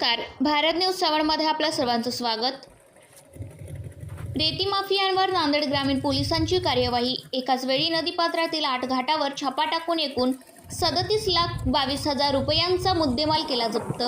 नमस्कार, भारत न्यूज 7 मध्ये आपल्या सर्वांचं स्वागत। रेती माफियांवर नांदेड ग्रामीण पोलिसांची कार्यवाही। एकाच वेळी नदीपात्रातील 8 घाटावर छापा टाकून एकूण 37,22,000 रुपयांचा मुद्देमाल केला जप्त।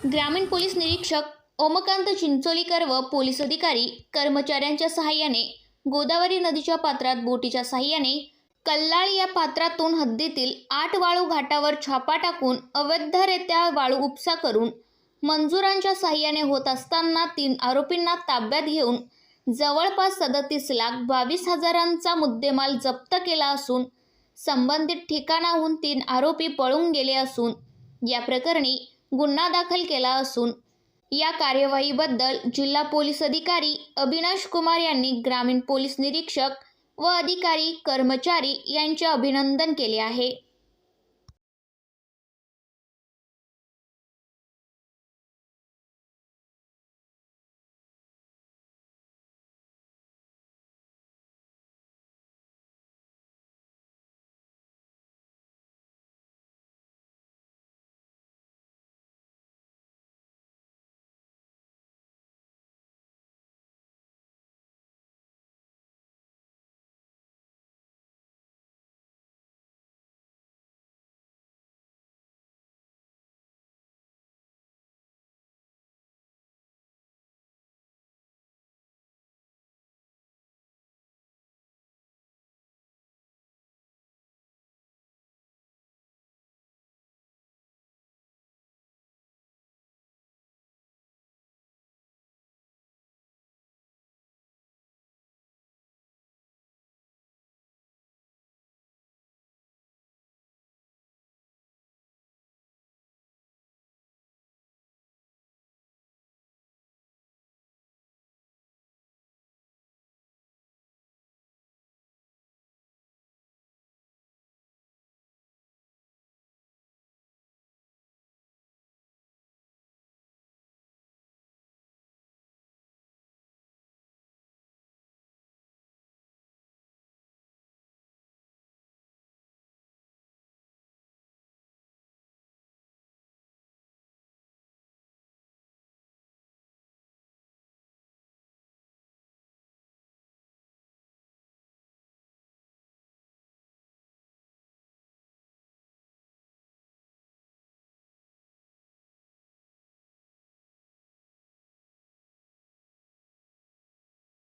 ग्रामीण पोलीस निरीक्षक ओमकांत चिंचोलीकर व पोलीस अधिकारी कर्मचाऱ्यांच्या सहाय्याने गोदावरी नदीच्या पात्रात बोटीच्या सहाय्याने कल्लाळ या पात्रातून हद्दीतील 8 वाळू घाटावर छापा टाकून अवैधरित्या वाळू उपसा करून मंजुरांच्या सहाय्याने होत असताना 3 आरोपींना ताब्यात घेऊन जवळपास 37,22,000चा मुद्देमाल जप्त केला असून संबंधित ठिकाणाहून 3 आरोपी पळून गेले असून या प्रकरणी गुन्हा दाखल केला असून या कार्यवाहीबद्दल जिल्हा पोलीस अधिकारी अविनाश कुमार यांनी ग्रामीण पोलीस निरीक्षक व अधिकारी कर्मचारी यांचे अभिनंदन केले आहे।